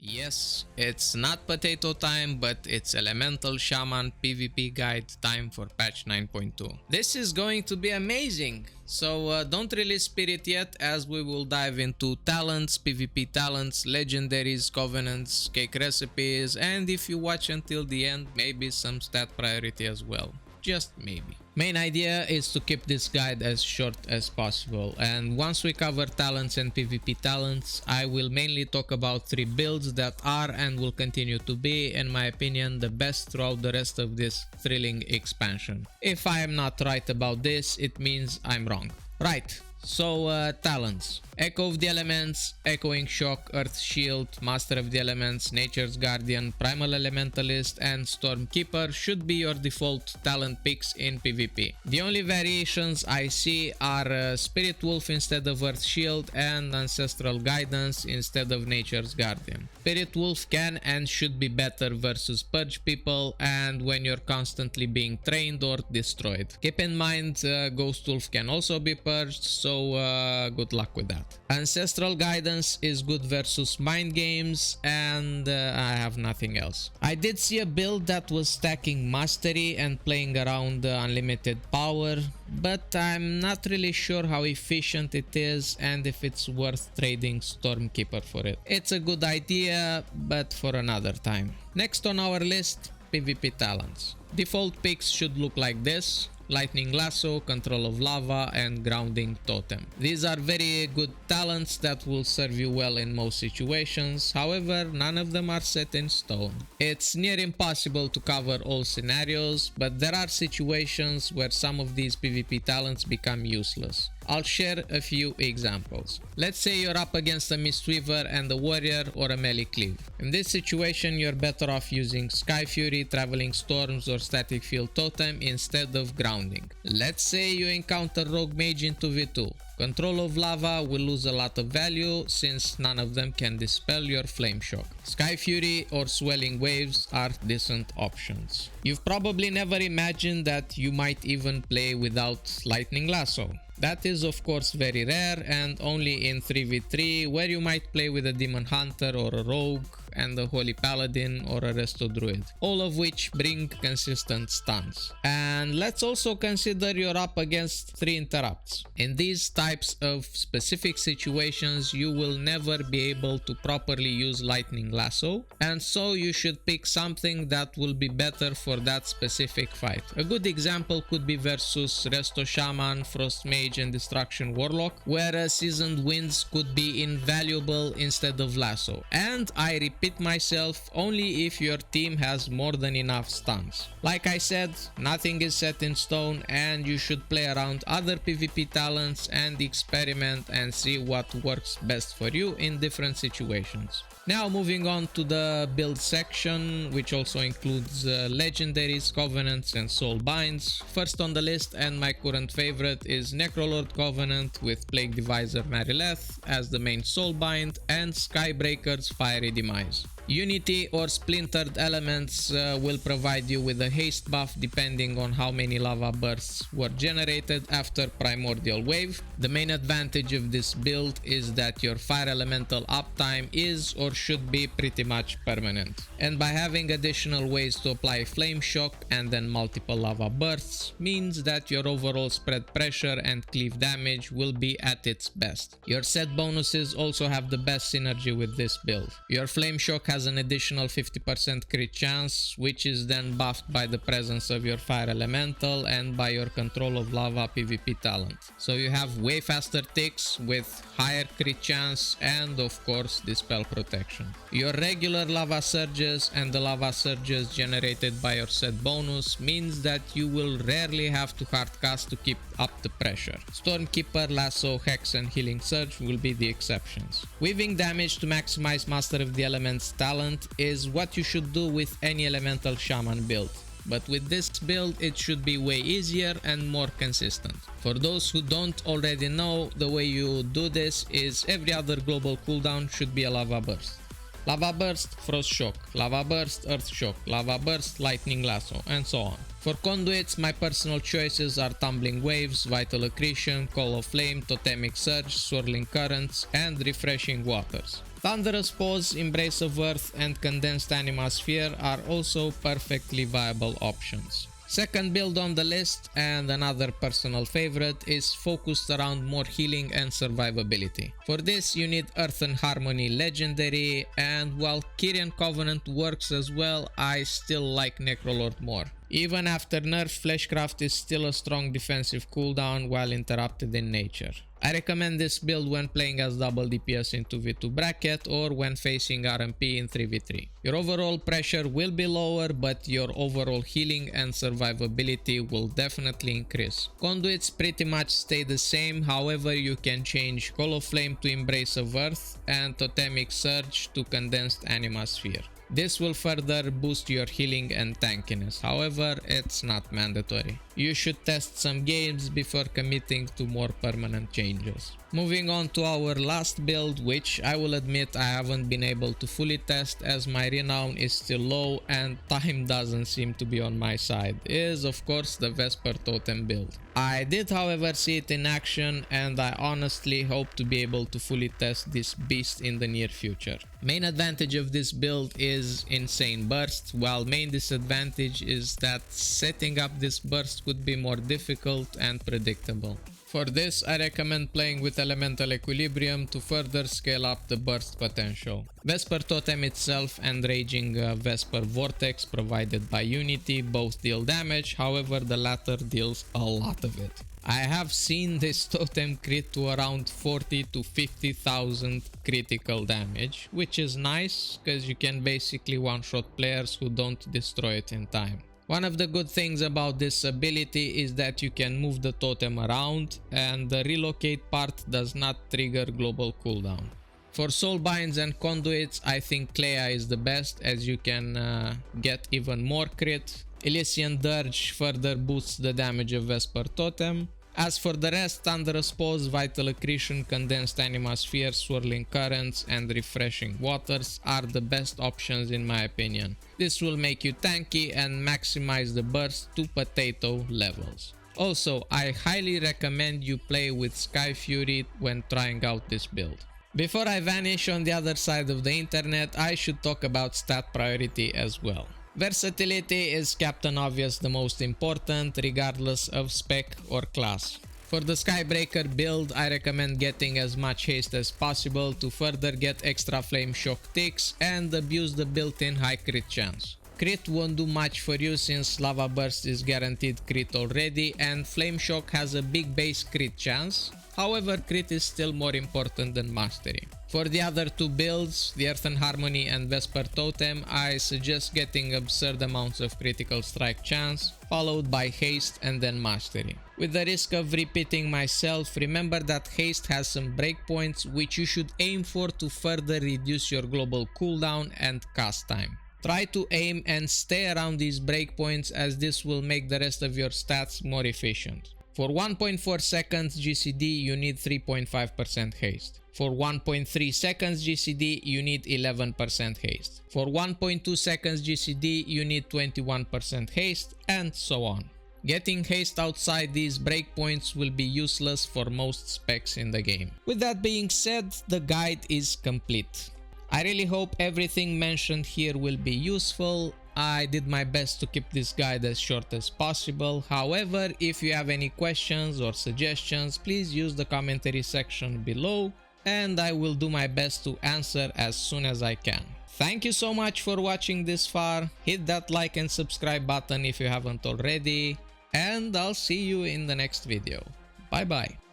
Yes, it's not potato time, but it's Elemental Shaman PvP guide time for patch 9.2. This is going to be amazing, so don't release spirit yet, as we will dive into talents, PvP talents, legendaries, covenants, cake recipes, and if you watch until the end, maybe some stat priority as well. Just maybe. Main idea is to keep this guide as short as possible, and once we cover talents and PvP talents, I will mainly talk about 3 builds that are and will continue to be, in my opinion, the best throughout the rest of this thrilling expansion. If I am not right about this, it means I'm wrong. Right. So, talents. Echo of the Elements, Echoing Shock, Earth Shield, Master of the Elements, Nature's Guardian, Primal Elementalist, and Stormkeeper should be your default talent picks in PvP. The only variations I see are Spirit Wolf instead of Earth Shield and Ancestral Guidance instead of Nature's Guardian. Spirit Wolf can and should be better versus Purge people and when you're constantly being trained or destroyed. Keep in mind, Ghost Wolf can also be purged, so good luck with that. Ancestral Guidance is good versus mind games, and I have nothing else. I did see a build that was stacking Mastery and playing around unlimited power, but I'm not really sure how efficient it is and if it's worth trading Stormkeeper for it. It's a good idea, but for another time. Next on our list, PvP talents. Default picks should look like this: Lightning Lasso, Control of Lava, and Grounding Totem. These are very good talents that will serve you well in most situations, however, none of them are set in stone. It's near impossible to cover all scenarios, but there are situations where some of these PvP talents become useless. I'll share a few examples. Let's say you're up against a Mistweaver and a Warrior or a Melee Cleave. In this situation, you're better off using Sky Fury, Traveling Storms, or Static Field Totem instead of Grounding. Let's say you encounter Rogue Mage in 2v2. Control of Lava will lose a lot of value since none of them can dispel your Flame Shock. Sky Fury or Swelling Waves are decent options. You've probably never imagined that you might even play without Lightning Lasso. That is of course very rare and only in 3v3, where you might play with a Demon Hunter or a Rogue and a Holy Paladin or a Resto Druid, all of which bring consistent stuns. And let's also consider you're up against 3 interrupts. In these types of specific situations, you will never be able to properly use Lightning Lasso, and so you should pick something that will be better for that specific fight. A good example could be versus Resto Shaman, Frost Mage, and Destruction Warlock, where Seasoned Winds could be invaluable instead of Lasso. And I repeat myself, only if your team has more than enough stuns. Like I said, nothing is set in stone and you should play around other PvP talents and experiment and see what works best for you in different situations. Now moving on to the build section, which also includes legendaries, covenants, and Soulbinds. First on the list, and my current favorite, is Necrolord Covenant with Plague Divisor Marileth as the main Soulbind and Skybreaker's Fiery Demise. Unity or Splintered Elements will provide you with a haste buff depending on how many lava bursts were generated after Primordial Wave. The main advantage of this build is that your Fire Elemental uptime is or should be pretty much permanent. And by having additional ways to apply Flame Shock and then multiple lava bursts means that your overall spread pressure and cleave damage will be at its best. Your set bonuses also have the best synergy with this build. Your Flame Shock has an additional 50% crit chance, which is then buffed by the presence of your Fire Elemental and by your Control of Lava PvP talent. So you have way faster ticks with higher crit chance and of course Dispel Protection. Your regular Lava Surges and the Lava Surges generated by your set bonus means that you will rarely have to hardcast to keep up the pressure. Stormkeeper, Lasso, Hex, and Healing Surge will be the exceptions. Weaving damage to maximize Master of the Elements talent is what you should do with any Elemental Shaman build. But with this build, it should be way easier and more consistent. For those who don't already know, the way you do this is every other global cooldown should be a Lava Burst. Lava Burst, Frost Shock, Lava Burst, Earth Shock, Lava Burst, Lightning Lasso, and so on. For Conduits, my personal choices are Tumbling Waves, Vital Accretion, Call of Flame, Totemic Surge, Swirling Currents, and Refreshing Waters. Thunderous Pause, Embrace of Earth and Condensed Anima Sphere are also perfectly viable options. Second build on the list, and another personal favorite, is focused around more healing and survivability. For this you need Earth and Harmony Legendary, and while Kyrian Covenant works as well, I still like Necrolord more. Even after nerf, Fleshcraft is still a strong defensive cooldown while interrupted in nature. I recommend this build when playing as double DPS in 2v2 bracket or when facing RMP in 3v3. Your overall pressure will be lower, but your overall healing and survivability will definitely increase. Conduits pretty much stay the same, however you can change Hollow Flame to Embrace of Earth and Totemic Surge to Condensed Anima Sphere. This will further boost your healing and tankiness, however it's not mandatory. You should test some games before committing to more permanent changes. Moving on to our last build, which I will admit I haven't been able to fully test as my renown is still low and time doesn't seem to be on my side, is of course the Vesper Totem build. I did however see it in action and I honestly hope to be able to fully test this beast in the near future. Main advantage of this build is insane burst, while main disadvantage is that setting up this burst could be more difficult and predictable. For this, I recommend playing with Elemental Equilibrium to further scale up the burst potential. Vesper Totem itself and Raging Vesper Vortex provided by Unity both deal damage, however the latter deals a lot of it. I have seen this totem crit to around 40 to 50,000 critical damage, which is nice because you can basically one-shot players who don't destroy it in time. One of the good things about this ability is that you can move the totem around and the relocate part does not trigger global cooldown. For Soulbinds and Conduits, I think Clea is the best as you can get even more crit. Elysian Dirge further boosts the damage of Vesper Totem. As for the rest, Thunderous Pause, Vital Accretion, Condensed Anima Sphere, Swirling Currents and Refreshing Waters are the best options in my opinion. This will make you tanky and maximize the burst to potato levels. Also, I highly recommend you play with Sky Fury when trying out this build. Before I vanish on the other side of the internet, I should talk about stat priority as well. Versatility is Captain Obvious the most important, regardless of spec or class. For the Skybreaker build, I recommend getting as much haste as possible to further get extra flame shock ticks and abuse the built-in high crit chance. Crit won't do much for you since Lava Burst is guaranteed crit already and Flame Shock has a big base crit chance, however crit is still more important than mastery. For the other two builds, the Earth and Harmony and Vesper Totem, I suggest getting absurd amounts of critical strike chance, followed by haste and then mastery. With the risk of repeating myself, remember that haste has some breakpoints which you should aim for to further reduce your global cooldown and cast time. Try to aim and stay around these breakpoints as this will make the rest of your stats more efficient. For 1.4 seconds GCD you need 3.5% haste. For 1.3 seconds GCD you need 11% haste. For 1.2 seconds GCD you need 21% haste, and so on. Getting haste outside these breakpoints will be useless for most specs in the game. With that being said, the guide is complete. I really hope everything mentioned here will be useful. I did my best to keep this guide as short as possible. However, if you have any questions or suggestions, please use the commentary section below and I will do my best to answer as soon as I can. Thank you so much for watching this far. Hit that like and subscribe button if you haven't already, and I'll see you in the next video. Bye bye.